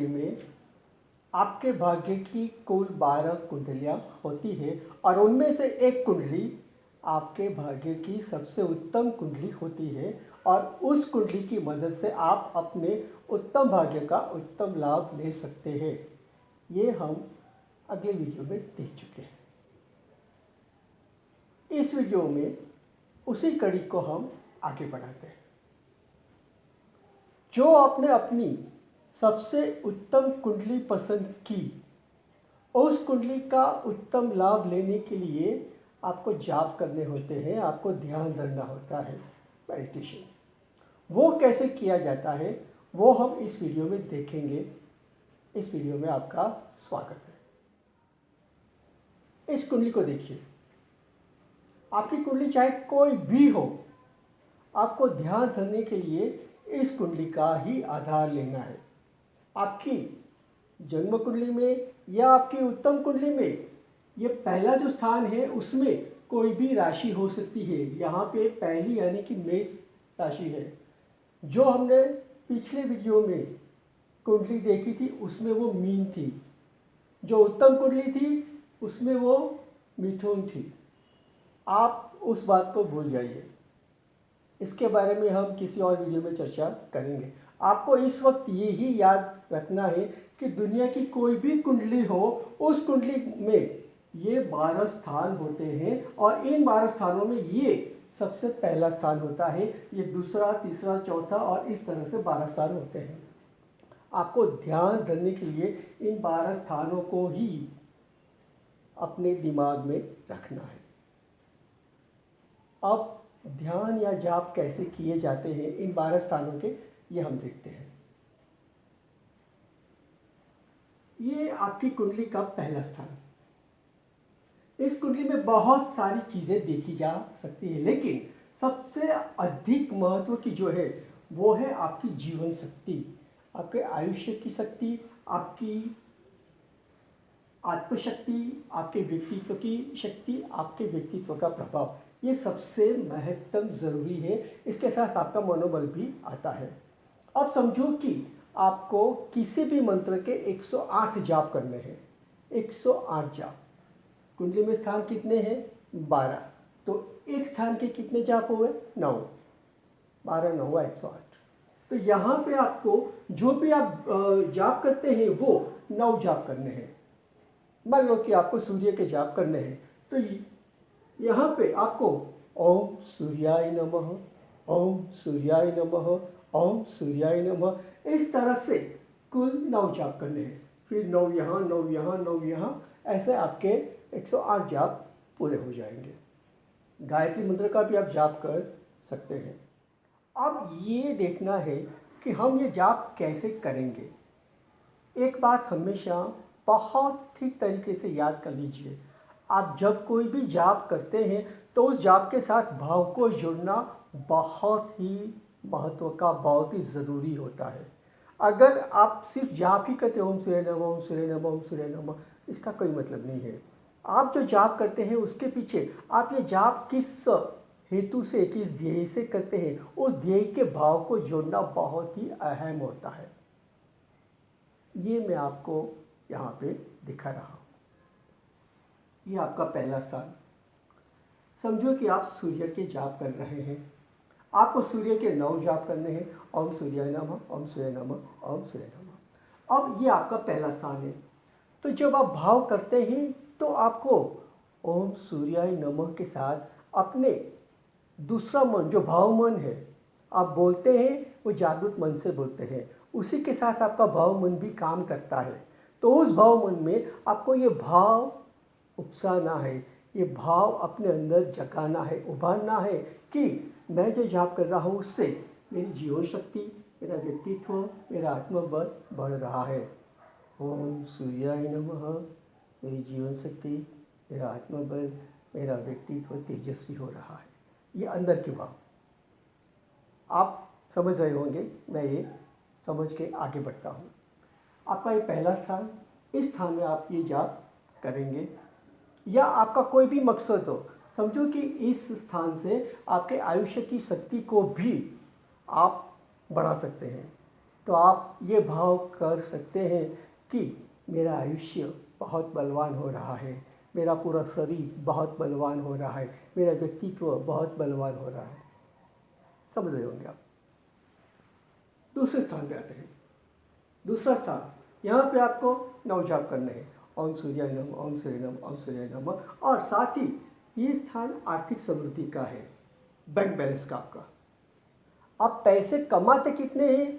कुंडली में आपके भाग्य की कुल 12 कुंडलियाँ होती है और उनमें से एक कुंडली आपके भाग्य की सबसे उत्तम कुंडली होती है और उस कुंडली की मदद से आप अपने उत्तम भाग्य का उत्तम लाभ ले सकते हैं। ये हम अगले वीडियो में देख चुके हैं। इस वीडियो में उसी कड़ी को हम आगे बढ़ाते हैं। जो आपने अपनी सबसे उत्तम कुंडली पसंद की, उस कुंडली का उत्तम लाभ लेने के लिए आपको जाप करने होते हैं, आपको ध्यान धरना होता है, मेडिटेशन। वो कैसे किया जाता है वो हम इस वीडियो में देखेंगे। इस वीडियो में आपका स्वागत है। इस कुंडली को देखिए। आपकी कुंडली चाहे कोई भी हो, आपको ध्यान धरने के लिए इस कुंडली का ही आधार लेना है। आपकी जन्म कुंडली में या आपकी उत्तम कुंडली में ये पहला जो स्थान है उसमें कोई भी राशि हो सकती है। यहाँ पे पहली यानी कि मेष राशि है। जो हमने पिछले वीडियो में कुंडली देखी थी उसमें वो मीन थी। जो उत्तम कुंडली थी उसमें वो मिथुन थी। आप उस बात को भूल जाइए। इसके बारे में हम किसी और वीडियो में चर्चा करेंगे। आपको इस वक्त ये ही याद रखना है कि दुनिया की कोई भी कुंडली हो, उस कुंडली में ये 12 स्थान होते हैं और इन 12 स्थानों में ये सबसे पहला स्थान होता है। ये दूसरा, तीसरा, चौथा और इस तरह से 12 स्थान होते हैं। आपको ध्यान रखने के लिए इन 12 स्थानों को ही अपने दिमाग में रखना है। अब ध्यान या जाप कैसे किए जाते हैं इन 12 स्थानों के, ये हम देखते हैं। ये आपकी कुंडली का पहला स्थान। इस कुंडली में बहुत सारी चीज़ें देखी जा सकती है, लेकिन सबसे अधिक महत्व की जो है वो है आपकी जीवन शक्ति, आपके आयुष्य की शक्ति, आपकी आत्मशक्ति, आपके व्यक्तित्व की शक्ति, आपके व्यक्तित्व का प्रभाव। ये सबसे महत्तम ज़रूरी है। इसके साथ आपका मनोबल भी आता है। अब समझो कि आपको किसी भी मंत्र के 108 जाप करने हैं। 108 जाप। कुंडली में स्थान कितने हैं? 12। तो एक स्थान के कितने जाप हुए? 9। 12 9 108। तो यहाँ पे आपको जो भी आप जाप करते हैं वो 9 जाप करने हैं। मान लो कि आपको सूर्य के जाप करने हैं, तो यहाँ पे आपको ओम सूर्याय नमः, ओम सूर्याय नमः, ओम सूर्याय नमः, इस तरह से कुल 9 जाप करने हैं। फिर 9 यहाँ, 9 यहाँ, 9 यहाँ, ऐसे आपके 108 जाप पूरे हो जाएंगे। गायत्री मंत्र का भी आप जाप कर सकते हैं। अब ये देखना है कि हम ये जाप कैसे करेंगे। एक बात हमेशा बहुत ठीक तरीके से याद कर लीजिए। आप जब कोई भी जाप करते हैं तो उस जाप के साथ भाव को जोड़ना बहुत ही महत्व का, बहुत ही ज़रूरी होता है। अगर आप सिर्फ जाप ही करते ओम सूर्य नमः, ओम सूर्य नमः, ओम सूर्य नमः, इसका कोई मतलब नहीं है। आप जो जाप करते हैं उसके पीछे आप ये जाप किस हेतु से, किस ध्येय से करते हैं, उस ध्येय के भाव को जोड़ना बहुत ही अहम होता है। ये मैं आपको यहाँ पे दिखा रहा हूँ। ये आपका पहला स्थान। समझो कि आप सूर्य के जाप कर रहे हैं। आपको सूर्य के 9 जाप करने हैं। ओम सूर्याय नमः, ओम सूर्य नमः, ओम सूर्य नमः। अब ये आपका पहला स्थान है। तो जब आप भाव करते हैं तो आपको ओम सूर्याय नमः के साथ अपने दूसरा मन, जो भाव मन है, आप बोलते हैं, वो जागृत मन से बोलते हैं, उसी के साथ आपका भाव मन भी काम करता है। तो उस भाव मन में आपको ये भाव उपसाना है, ये भाव अपने अंदर जगाना है, उभारना है कि मैं जो जाप कर रहा हूँ उससे मेरी जीवन शक्ति, मेरा व्यक्तित्व, मेरा आत्मबल बढ़ रहा है। ओम सूर्याय नमः, मेरी जीवन शक्ति, मेरा आत्मबल, मेरा व्यक्तित्व तेजस्वी हो रहा है। ये अंदर के भाव आप समझ रहे होंगे। मैं ये समझ के आगे बढ़ता हूँ। आपका ये पहला स्थान, इस स्थान में आप ये जाप करेंगे। या आपका कोई भी मकसद हो, समझो कि इस स्थान से आपके आयुष्य की शक्ति को भी आप बढ़ा सकते हैं। तो आप ये भाव कर सकते हैं कि मेरा आयुष्य बहुत बलवान हो रहा है, मेरा पूरा शरीर बहुत बलवान हो रहा है, मेरा व्यक्तित्व बहुत बलवान हो रहा है। समझ रहे होंगे आप। दूसरे स्थान पे आते हैं। दूसरा स्थान, यहाँ पे आपको 9 जाप करने हैं। ओम सूर्याय नमः, ओम सूर्याय नमः, ओम सूर्याय नमः। और साथ ही ये स्थान आर्थिक समृद्धि का है, बैंक बैलेंस का आपका। आप पैसे कमाते कितने हैं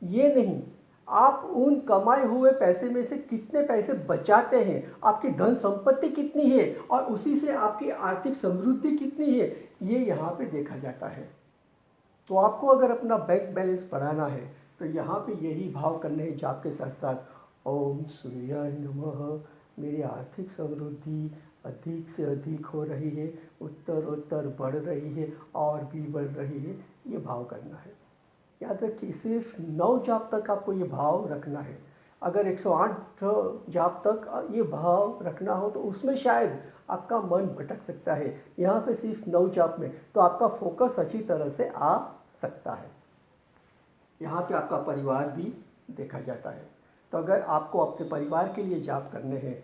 ये नहीं, आप उन कमाए हुए पैसे में से कितने पैसे बचाते हैं, आपकी धन संपत्ति कितनी है और उसी से आपकी आर्थिक समृद्धि कितनी है, ये यहाँ पे देखा जाता है। तो आपको अगर अपना बैंक बैलेंस बढ़ाना है तो यहाँ पे यही भाव करने हैं जाप के साथ साथ। ओम सूर्याय नमः, मेरी आर्थिक समृद्धि अधिक से अधिक हो रही है, उत्तर उत्तर बढ़ रही है और भी बढ़ रही है, ये भाव करना है। याद रखिए सिर्फ 9 जाप तक आपको ये भाव रखना है। अगर 108 जाप तक ये भाव रखना हो तो उसमें शायद आपका मन भटक सकता है। यहाँ पे सिर्फ 9 जाप में तो आपका फोकस अच्छी तरह से आ सकता है। यहाँ पे आपका परिवार भी देखा जाता है। तो अगर आपको अपने परिवार के लिए जाप करने हैं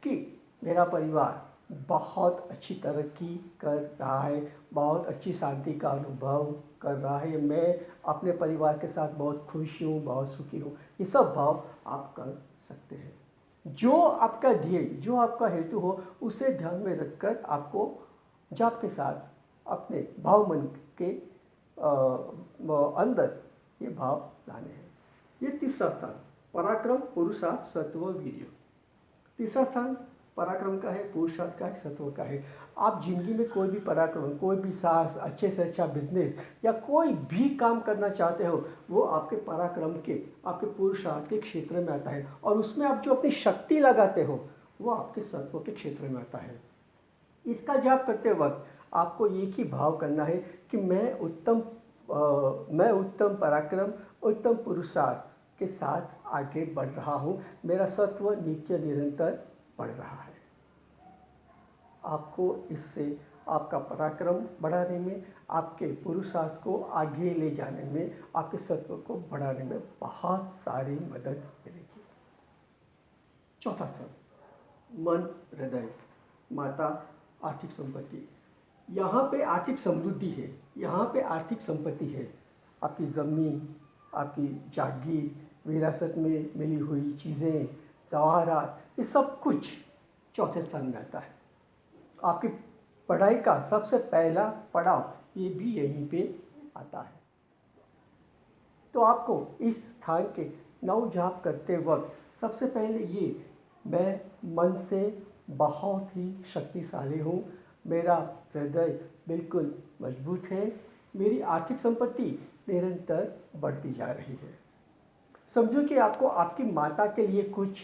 कि मेरा परिवार बहुत अच्छी तरक्की कर रहा है, बहुत अच्छी शांति का अनुभव कर रहा है, मैं अपने परिवार के साथ बहुत खुश हूँ, बहुत सुखी हूँ, ये सब भाव आप कर सकते हैं। जो आपका ध्येय, जो आपका हेतु हो, उसे ध्यान में रखकर आपको जाप के साथ अपने भाव मन के अंदर ये भाव लाने हैं। ये तीसरा स्थान, पराक्रम, पुरुषार्थ, सत्व, वीर्य। तीसरा स्थान पराक्रम का है, पुरुषार्थ का है, सत्व का है। आप जिंदगी में कोई भी पराक्रम, कोई भी साहस, अच्छे से अच्छा बिजनेस या कोई भी काम करना चाहते हो, वो आपके पराक्रम के, आपके पुरुषार्थ के क्षेत्र में आता है। और उसमें आप जो अपनी शक्ति लगाते हो वो आपके सत्व के क्षेत्र में आता है। इसका जाप करते वक्त आपको एक ही भाव करना है कि मैं उत्तम पराक्रम, उत्तम पुरुषार्थ के साथ आगे बढ़ रहा हूँ, मेरा सत्व नित्य निरंतर बढ़ रहा है। आपको इससे आपका पराक्रम बढ़ाने में, आपके पुरुषार्थ को आगे ले जाने में, आपके सत्व को बढ़ाने में बहुत सारी मदद मिलेगी। चौथा स्थान, मन, हृदय, माता, आर्थिक संपत्ति। यहाँ पे आर्थिक समृद्धि है, यहाँ पे आर्थिक संपत्ति है। आपकी ज़मीन, आपकी जागीर, विरासत में मिली हुई चीज़ें, जवाहरात, ये सब कुछ चौथे स्थान में आता है। आपकी पढ़ाई का सबसे पहला पड़ाव ये भी यहीं पे आता है। तो आपको इस स्थान के 9 जाप करते वक्त सबसे पहले ये, मैं मन से बहुत ही शक्तिशाली हूँ, मेरा हृदय बिल्कुल मजबूत है, मेरी आर्थिक संपत्ति निरंतर बढ़ती जा रही है। समझो कि आपको आपकी माता के लिए कुछ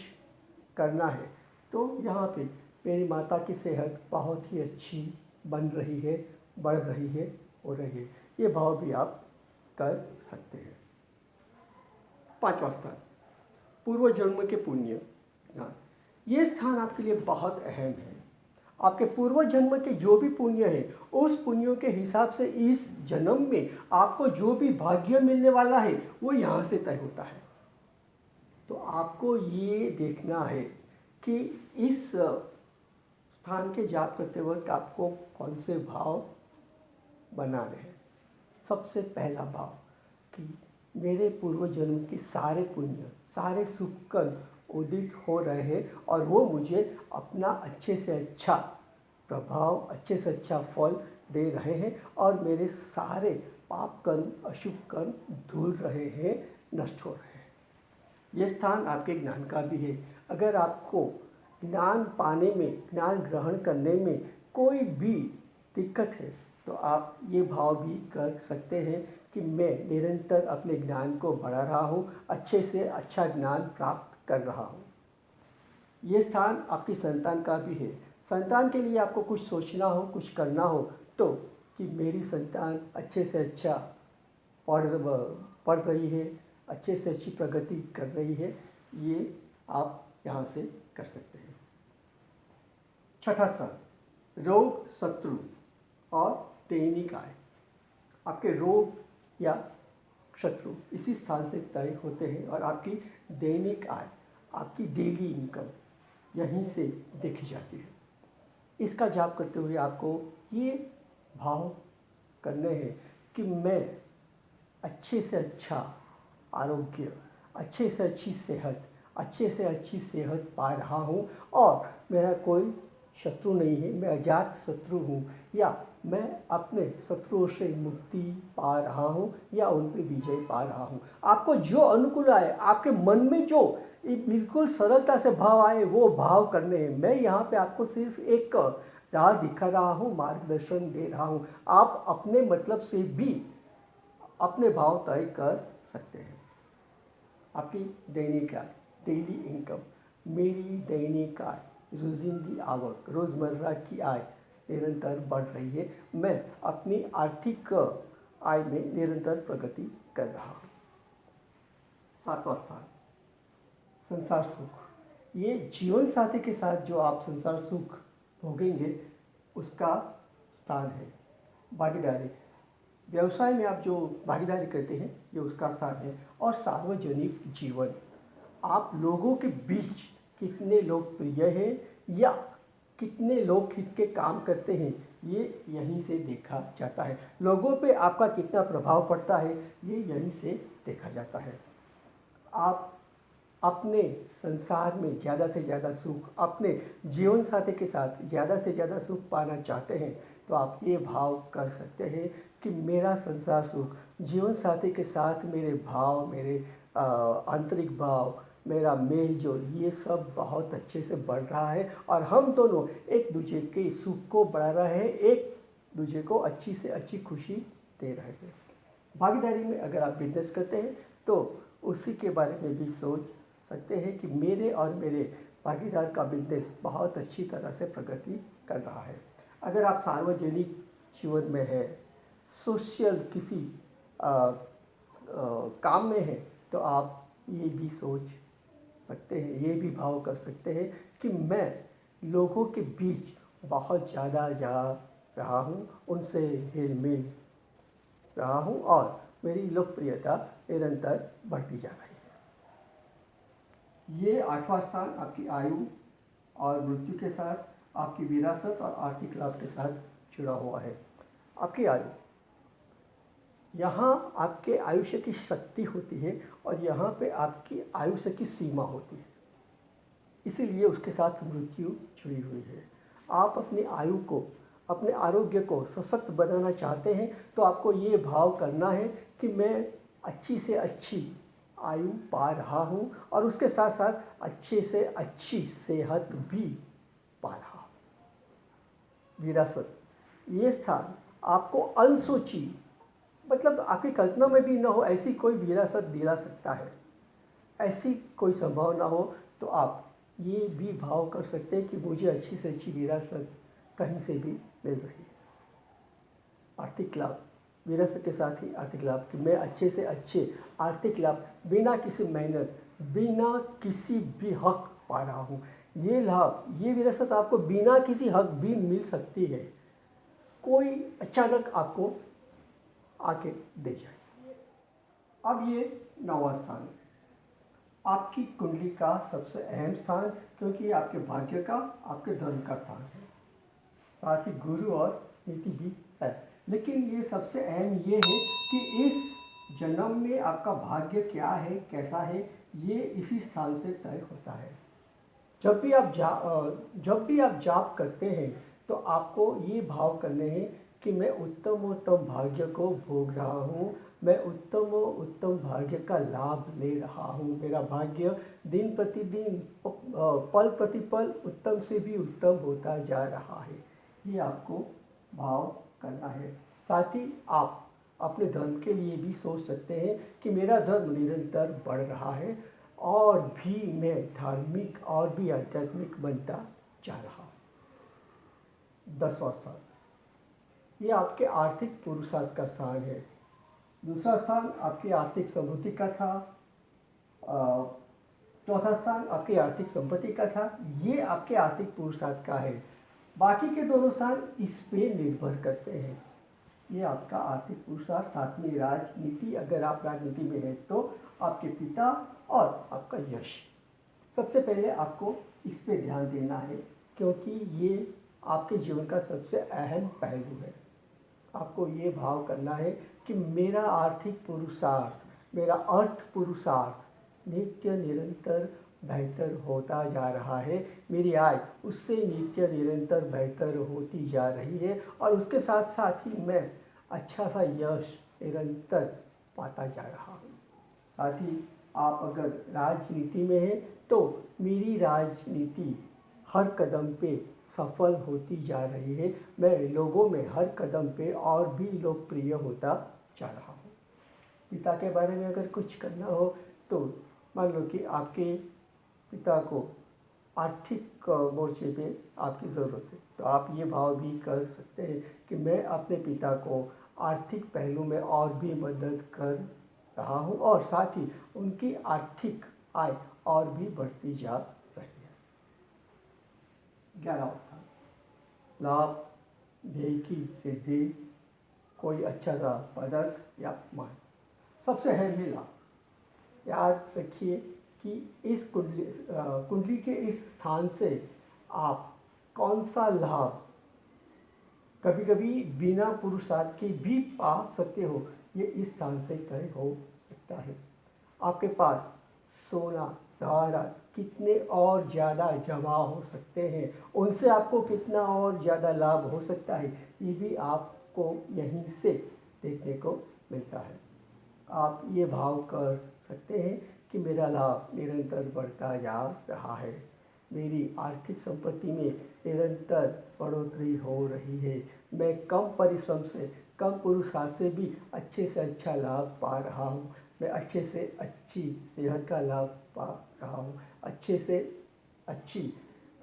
करना है, तो यहाँ पे मेरी माता की सेहत बहुत ही अच्छी बन रही है, बढ़ रही है, हो रही है, ये भाव भी आप कर सकते हैं। पांचवा स्थान, पूर्व जन्म के पुण्य। ये स्थान आपके लिए बहुत अहम है। आपके पूर्व जन्म के जो भी पुण्य है, उस पुण्यों के हिसाब से इस जन्म में आपको जो भी भाग्य मिलने वाला है वो यहाँ से तय होता है। तो आपको ये देखना है कि इस स्थान के जाप करते वक्त आपको कौन से भाव बनाने हैं। सबसे पहला भाव कि मेरे पूर्व जन्म के सारे पुण्य, सारे शुभ कर्म उदित हो रहे हैं और वो मुझे अपना अच्छे से अच्छा प्रभाव, अच्छे से अच्छा फल दे रहे हैं और मेरे सारे पाप कर्म, अशुभ कर्म धुल रहे हैं, नष्ट हो रहे हैं। ये स्थान आपके ज्ञान का भी है। अगर आपको ज्ञान पाने में, ज्ञान ग्रहण करने में कोई भी दिक्कत है तो आप ये भाव भी कर सकते हैं कि मैं निरंतर अपने ज्ञान को बढ़ा रहा हूँ, अच्छे से अच्छा ज्ञान प्राप्त कर रहा हूँ। ये स्थान आपकी संतान का भी है। संतान के लिए आपको कुछ सोचना हो, कुछ करना हो तो कि मेरी संतान अच्छे से अच्छा पढ़ रही है, अच्छे से अच्छी प्रगति कर रही है, ये आप यहाँ से कर सकते हैं। छठा स्थान, रोग, शत्रु और दैनिक आय। आपके रोग या शत्रु इसी स्थान से तय होते हैं और आपकी दैनिक आय, आपकी डेली इनकम यहीं से देखी जाती है। इसका जाप करते हुए आपको ये भाव करने हैं कि मैं अच्छे से अच्छा आरोग्य, अच्छे से अच्छी सेहत पा रहा हूँ और मेरा कोई शत्रु नहीं है, मैं अजात शत्रु हूँ, या मैं अपने शत्रुओं से मुक्ति पा रहा हूँ या उन पर विजय पा रहा हूँ। आपको जो अनुकूल आए, आपके मन में जो बिल्कुल सरलता से भाव आए वो भाव करने हैं। मैं यहाँ पे आपको सिर्फ एक राह दिखा रहा हूँ, मार्गदर्शन दे रहा हूँ। आप अपने मतलब से भी अपने भाव तय कर सकते हैं। आपकी दैनिक आय, डेली इनकम, मेरी दैनिक आय, रोजिंदी आवक, रोज़मर्रा की आय निरंतर बढ़ रही है। मैं अपनी आर्थिक आय में निरंतर प्रगति कर रहा हूँ। 7वां स्थान, संसार सुख। ये जीवन साथी के साथ जो आप संसार सुख भोगेंगे उसका स्थान है। भागीदारी, व्यवसाय में आप जो भागीदारी करते हैं ये उसका स्थान है। और सार्वजनिक जीवन, आप लोगों के बीच कितने लोकप्रिय हैं या कितने लोग हित के काम करते हैं ये यहीं से देखा जाता है। लोगों पे आपका कितना प्रभाव पड़ता है ये यहीं से देखा जाता है। आप अपने संसार में ज़्यादा से ज़्यादा सुख, अपने जीवन साथी के साथ ज़्यादा से ज़्यादा सुख पाना चाहते हैं तो आप ये भाव कर सकते हैं कि मेरा संसार सुख, जीवन साथी के साथ मेरे भाव, मेरे आंतरिक भाव, मेरा मेल जोल, ये सब बहुत अच्छे से बढ़ रहा है और हम दोनों एक दूसरे के सुख को बढ़ा रहे हैं, एक दूसरे को अच्छी से अच्छी खुशी दे रहे हैं। भागीदारी में अगर आप बिजनेस करते हैं तो उसी के बारे में भी सोच सकते हैं कि मेरे और मेरे भागीदार का बिजनेस बहुत अच्छी तरह से प्रगति कर रहा है। अगर आप सार्वजनिक जीवन में है, सोशल किसी काम में है तो आप ये भी सोच सकते हैं, ये भी भाव कर सकते हैं कि मैं लोगों के बीच बहुत ज़्यादा जा रहा हूँ, उनसे हिल मिल रहा हूँ और मेरी लोकप्रियता निरंतर बढ़ती जा रही है। ये 8वां स्थान आपकी आयु और मृत्यु के साथ, आपकी विरासत और आर्थिक लाभ के साथ जुड़ा हुआ है। आपकी आयु, यहाँ आपके आयुष्य की शक्ति होती है और यहाँ पे आपकी आयुष्य की सीमा होती है, इसीलिए उसके साथ मृत्यु जुड़ी हुई है। आप अपनी आयु को, अपने आरोग्य को सशक्त बनाना चाहते हैं तो आपको ये भाव करना है कि मैं अच्छी से अच्छी आयु पा रहा हूँ और उसके साथ साथ अच्छे से अच्छी सेहत भी पा रहा हूँ। विरासत, ये स्थान आपको अनसोची, मतलब आपकी कल्पना में भी ना हो ऐसी कोई विरासत दिला सकता है। ऐसी कोई संभावना हो तो आप ये भी भाव कर सकते हैं कि मुझे अच्छी से अच्छी विरासत कहीं से भी मिल रही है। आर्थिक लाभ, विरासत के साथ ही आर्थिक लाभ कि मैं अच्छे से अच्छे आर्थिक लाभ बिना किसी मेहनत, बिना किसी भी हक पा रहा हूँ। ये लाभ, ये विरासत आपको बिना किसी हक भी मिल सकती है, कोई अचानक आपको आके दे जाए। अब ये 9वां स्थान है, आपकी कुंडली का सबसे अहम स्थान, क्योंकि ये आपके भाग्य का, आपके धर्म का स्थान है, साथ ही गुरु और नीति भी है। लेकिन ये सबसे अहम ये है कि इस जन्म में आपका भाग्य क्या है, कैसा है, ये इसी स्थान से तय होता है। जब भी आप जाप करते हैं तो आपको ये भाव करने हैं कि मैं उत्तम भाग्य को भोग रहा हूँ, मैं उत्तम भाग्य का लाभ ले रहा हूँ। मेरा भाग्य दिन प्रतिदिन, पल प्रतिपल उत्तम से भी उत्तम होता जा रहा है, ये आपको भाव करना है। साथ ही आप अपने धर्म के लिए भी सोच सकते हैं कि मेरा धर्म निरंतर बढ़ रहा है और भी मैं धार्मिक और भी आध्यात्मिक बनता जा रहा हूँ। 10वां स्थान, ये आपके आर्थिक पुरुषार्थ का स्थान है। दूसरा स्थान आपकी आर्थिक समृद्धि का था, चौथा स्थान आपकी आर्थिक संपत्ति का था, ये आपके आर्थिक पुरुषार्थ का है। बाकी के दोनों स्थान इस पे निर्भर करते हैं। ये आपका आर्थिक पुरुषार्थ। साथ में राजनीति, अगर आप राजनीति में हैं तो आपके पिता और आपका यश। सबसे पहले आपको इस पे ध्यान देना है, क्योंकि ये आपके जीवन का सबसे अहम पहलू है। आपको ये भाव करना है कि मेरा आर्थिक पुरुषार्थ, मेरा अर्थ पुरुषार्थ नित्य निरंतर बेहतर होता जा रहा है। मेरी आय उससे नित्य निरंतर बेहतर होती जा रही है और उसके साथ साथ ही मैं अच्छा सा यश निरंतर पाता जा रहा हूँ। साथ ही आप अगर राजनीति में हैं तो मेरी राजनीति हर कदम पे सफल होती जा रही है। मैं लोगों में हर कदम पे और भी लोकप्रिय होता जा रहा हूँ। पिता के बारे में अगर कुछ करना हो तो मान लो कि आपके पिता को आर्थिक मोर्चे पे आपकी ज़रूरत है, तो आप ये भाव भी कर सकते हैं कि मैं अपने पिता को आर्थिक पहलू में और भी मदद कर रहा हूँ और साथ ही उनकी आर्थिक आय और भी बढ़ती जा रही है। 11वां स्थान, लाभ, ध्येय की सिद्धि, कोई अच्छा सा पदक या मान। सबसे अहम है लाभ। याद रखिए कि इस कुंडली के इस स्थान से आप कौन सा लाभ कभी कभी बिना पुरुषार्थ के भी पा सकते हो, ये इस स्थान से तय हो सकता है। आपके पास सोना जवाहरात कितने और ज़्यादा जमा हो सकते हैं, उनसे आपको कितना और ज़्यादा लाभ हो सकता है, ये भी आपको यहीं से देखने को मिलता है। आप ये भाव कर सकते हैं कि मेरा लाभ निरंतर बढ़ता जा रहा है, मेरी आर्थिक संपत्ति में निरंतर बढ़ोतरी हो रही है, मैं कम परिश्रम से, कम पुरुषार्थ से भी अच्छे से अच्छा लाभ पा रहा हूँ, मैं अच्छे से अच्छी सेहत का लाभ पा रहा हूँ, अच्छे से अच्छी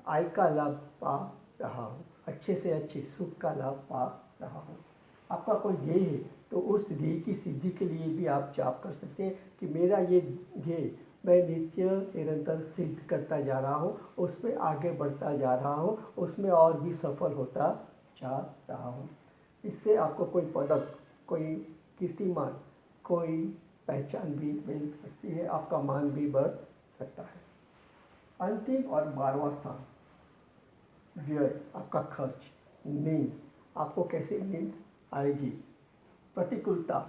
आय का लाभ पा रहा हूँ, अच्छे से अच्छे सुख का लाभ पा रहा हूँ। आपका कोई ध्येय है तो उस ध्येय की सिद्धि के लिए भी आप जाप कर सकते हैं कि मेरा ये ध्येय मैं नित्य निरंतर सिद्ध करता जा रहा हूँ, उसमें आगे बढ़ता जा रहा हूँ, उसमें और भी सफल होता जा रहा हूँ। इससे आपको कोई पदक, कोई कीर्तिमान, कोई पहचान भी मिल सकती है, आपका मान भी बढ़ सकता है। अंतिम और 12वां स्थान, व्यय, आपका खर्च, नींद। आपको कैसे नींद आएगी? प्रतिकूलता,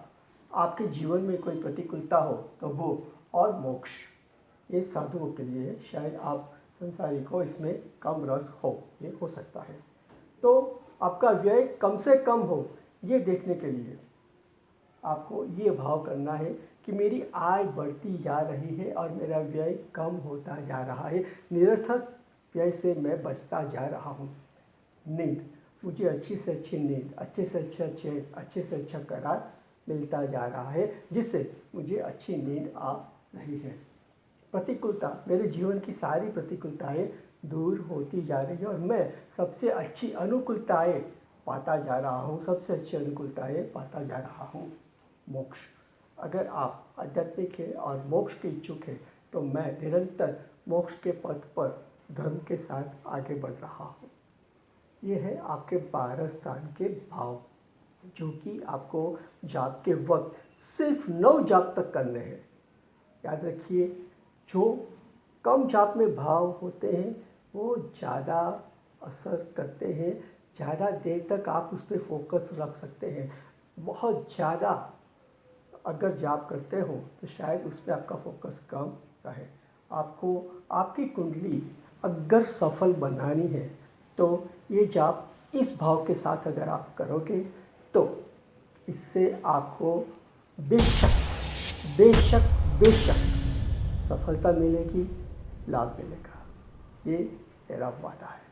आपके जीवन में कोई प्रतिकूलता हो तो वो, और मोक्ष, ये साधुओं के लिए। शायद आप संसारिक हो, इसमें कम रस हो, ये हो सकता है। तो आपका व्यय कम से कम हो, ये देखने के लिए आपको ये भाव करना है कि मेरी आय बढ़ती जा रही है और मेरा व्यय कम होता जा रहा है, निरर्थक व्यय से मैं बचता जा रहा हूँ। नींद, मुझे अच्छी से अच्छी नींद, अच्छे से अच्छा चैन, अच्छे से अच्छा करार मिलता जा रहा है, जिससे मुझे अच्छी नींद आ रही है। प्रतिकूलता, मेरे जीवन की सारी प्रतिकूलताएं दूर होती जा रही है और मैं सबसे अच्छी अनुकूलताएं पाता जा रहा हूँ, सबसे अच्छी अनुकूलताएं पाता जा रहा हूँ। मोक्ष, अगर आप आध्यात्मिक है और मोक्ष के इच्छुक है तो मैं निरंतर मोक्ष के पथ पर धर्म के साथ आगे बढ़ रहा हूँ। ये है आपके 12 स्थान के भाव, जो कि आपको जाप के वक्त सिर्फ 9 जाप तक करने हैं। याद रखिए, जो कम जाप में भाव होते हैं वो ज़्यादा असर करते हैं, ज़्यादा देर तक आप उस पर फोकस रख सकते हैं। बहुत ज़्यादा अगर जाप करते हो तो शायद उस पर आपका फोकस कम रहे। आपको आपकी कुंडली अगर सफल बनानी है तो ये जाप इस भाव के साथ अगर आप करोगे तो इससे आपको बेशक बेशक बेशक सफलता मिलेगी, लाभ मिलेगा। ये मेरा वादा है।